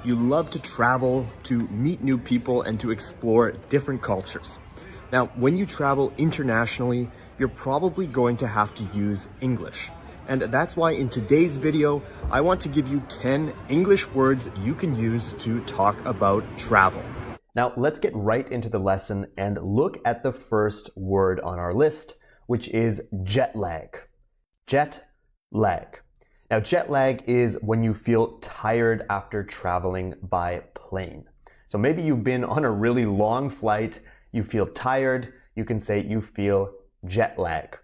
You love to travel, to meet new people, and to explore different cultures. Now, when you travel internationally, you're probably going to have to use English. And that's why in today's video, I want to give you 10 English words you can use to talk about travel. Now, let's get right into the lesson and look at the first word on our list, which is jet lag. Jet lag. Now, jet lag is when you feel tired after traveling by plane. So maybe you've been on a really long flight, you feel tired, you can say you feel jet lag.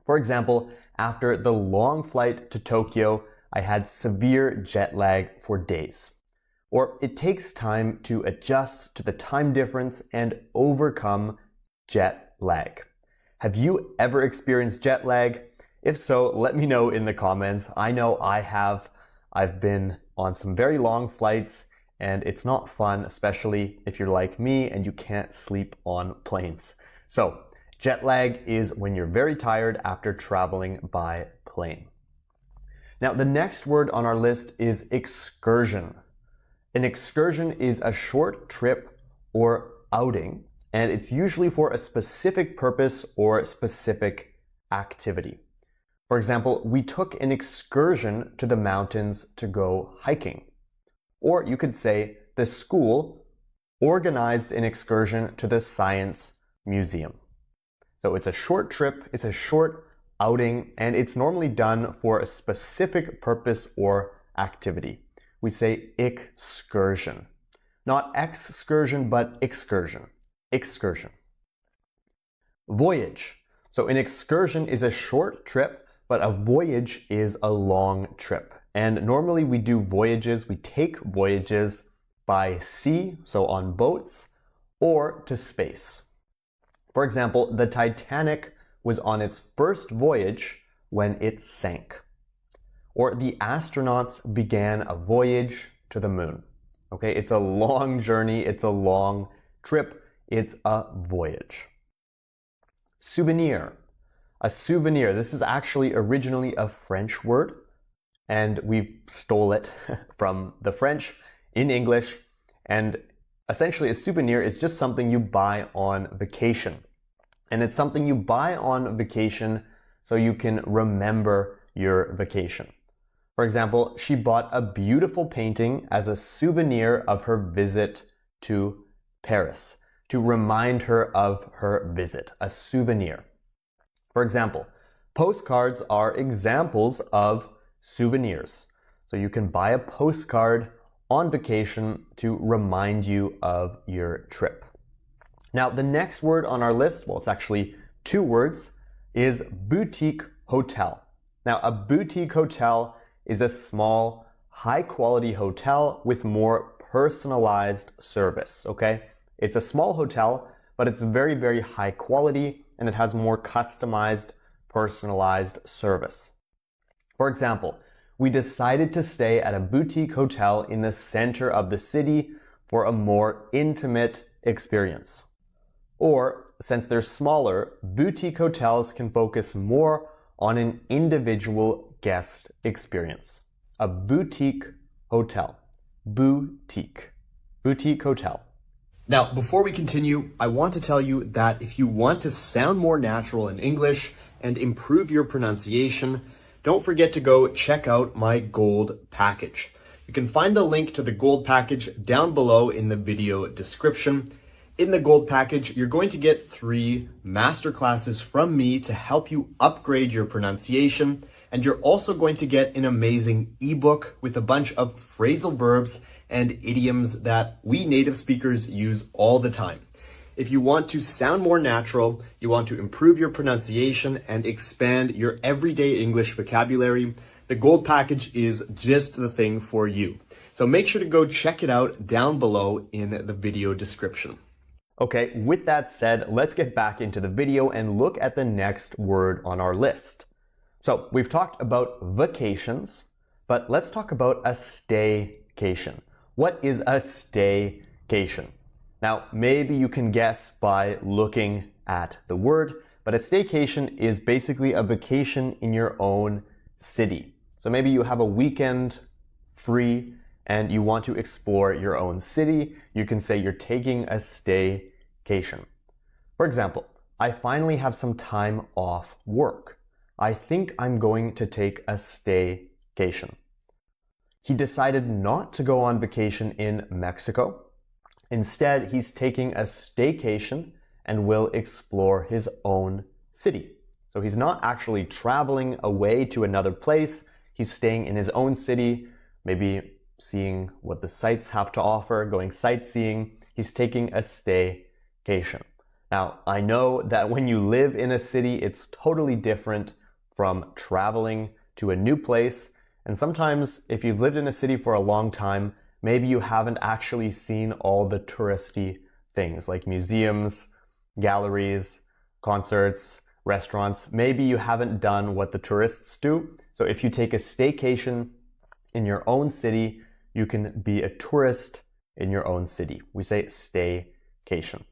For example, after the long flight to Tokyo, I had severe jet lag for days. Or it takes time to adjust to the time difference and overcome jet lag. Have you ever experienced jet lag? If so, let me know in the comments. I know I have. I've been on some very long flights and it's not fun, especially if you're like me and you can't sleep on planes. So, jet lag is when you're very tired after traveling by plane. Now, the next word on our list is excursion. An excursion is a short trip or outing, and it's usually for a specific purpose or specific activity. For example, we took an excursion to the mountains to go hiking. Or you could say the school organized an excursion to the science museum. So it's a short trip, it's a short outing, and it's normally done for a specific purpose or activity. We say excursion. Not excursion, but excursion. Excursion. Voyage. So an excursion is a short trip, but a voyage is a long trip. And normally we do voyages, we take voyages by sea, so on boats, or to space. For example, the Titanic was on its first voyage when it sank. Or the astronauts began a voyage to the moon. Okay, it's a long journey, it's a long trip, it's a voyage. Souvenir. A souvenir, this is actually originally a French word, and we stole it from the French in English. And essentially, a souvenir is just something you buy on vacation. And it's something you buy on vacation so you can remember your vacation. For example, she bought a beautiful painting as a souvenir of her visit to Paris, to remind her of her visit, a souvenir. For example, postcards are examples of souvenirs. So you can buy a postcard on vacation to remind you of your trip. Now, the next word on our list, well, it's actually two words, is boutique hotel. Now, a boutique hotel is a small, high-quality hotel with more personalized service, okay? It's a small hotel, but it's very, very high quality, and it has more customized, personalized service. For example, we decided to stay at a boutique hotel in the center of the city for a more intimate experience. Or, since they're smaller, boutique hotels can focus more on an individual guest experience. A boutique hotel. Boutique. Boutique hotel. Now, before we continue, I want to tell you that if you want to sound more natural in English and improve your pronunciation, don't forget to go check out my gold package. You can find the link to the gold package down below in the video description. In the gold package, you're going to get 3 masterclasses from me to help you upgrade your pronunciation, and you're also going to get an amazing ebook with a bunch of phrasal verbs and idioms that we native speakers use all the time. If you want to sound more natural, you want to improve your pronunciation and expand your everyday English vocabulary, the gold package is just the thing for you. So make sure to go check it out down below in the video description. Okay, with that said, let's get back into the video and look at the next word on our list. So we've talked about vacations, but let's talk about a staycation. What is a staycation? Now, maybe you can guess by looking at the word, but a staycation is basically a vacation in your own city. So maybe you have a weekend free and you want to explore your own city, you can say you're taking a staycation. For example, I finally have some time off work. I think I'm going to take a staycation. He decided not to go on vacation in Mexico. Instead, he's taking a staycation and will explore his own city. So he's not actually traveling away to another place. He's staying in his own city, maybe seeing what the sights have to offer, going sightseeing. He's taking a staycation. Now, I know that when you live in a city, it's totally different from traveling to a new place. And sometimes if you've lived in a city for a long time, maybe you haven't actually seen all the touristy things like museums, galleries, concerts, restaurants. Maybe you haven't done what the tourists do. So if you take a staycation in your own city, you can be a tourist in your own city. We say staycation.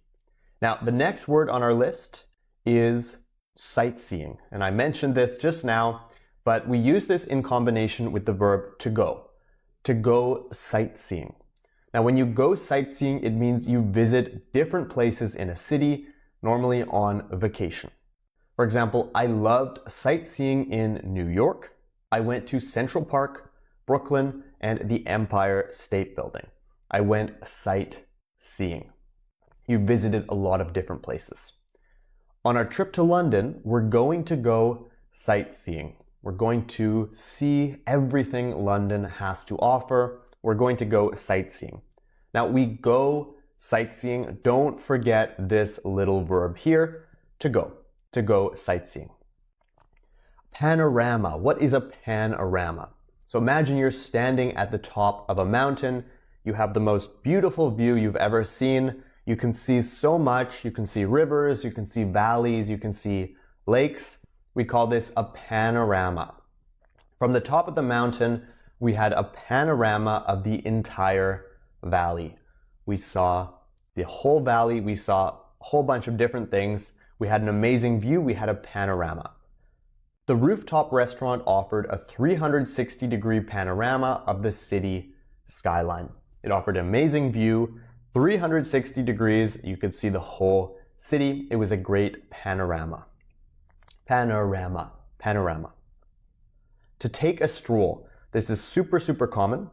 Now, the next word on our list is sightseeing. And I mentioned this just now, but we use this in combination with the verb to go sightseeing. Now, when you go sightseeing, it means you visit different places in a city, normally on vacation. For example, I loved sightseeing in New York. I went to Central Park, Brooklyn, and the Empire State Building. I went sightseeing. You visited a lot of different places. On our trip to London, we're going to go sightseeing. We're going to see everything London has to offer. We're going to go sightseeing. Now, we go sightseeing. Don't forget this little verb here, to go sightseeing. Panorama. What is a panorama? So imagine you're standing at the top of a mountain. You have the most beautiful view you've ever seen. You can see so much. You can see rivers, you can see valleys, you can see lakes. We call this a panorama. From the top of the mountain, we had a panorama of the entire valley. We saw the whole valley. We saw a whole bunch of different things. We had an amazing view. We had a panorama. The rooftop restaurant offered a 360-degree panorama of the city skyline. It offered an amazing view, 360 degrees. You could see the whole city. It was a great panorama. Panorama. To take a stroll. This is super common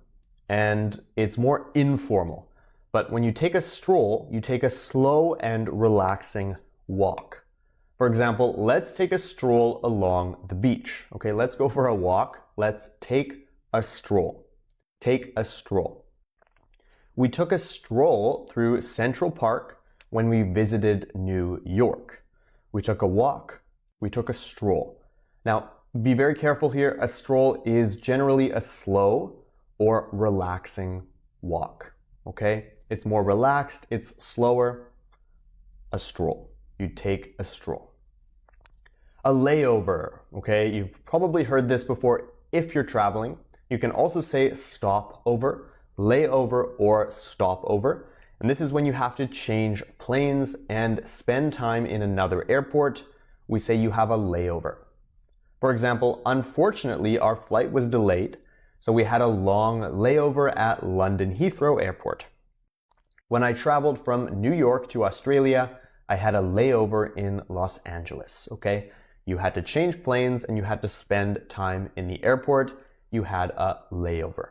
and it's more informal. But when you take a stroll, you take a slow and relaxing walk. For example, let's take a stroll along the beach. Okay, let's go for a walk. Let's take a stroll. Take a stroll. We took a stroll through Central Park when we visited New York. We took a walk. We took a stroll. Now, be very careful here. A stroll is generally a slow or relaxing walk. Okay? It's more relaxed. It's slower. A stroll. You take a stroll. A layover. Okay? You've probably heard this before if you're traveling. You can also say stopover, layover, or stopover. And this is when you have to change planes and spend time in another airport. We say you have a layover. For example, unfortunately, our flight was delayed, so we had a long layover at London Heathrow Airport. When I traveled from New York to Australia, I had a layover in Los Angeles, okay? You had to change planes and you had to spend time in the airport. You had a layover.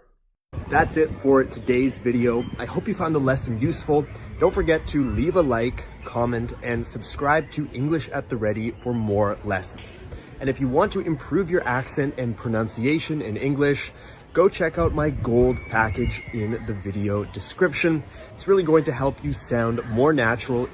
That's it for today's video. I hope you found the lesson useful. Don't forget to leave a like, comment, and subscribe to English at the Ready for more lessons. And if you want to improve your accent and pronunciation in English, go check out my gold package in the video description. It's really going to help you sound more natural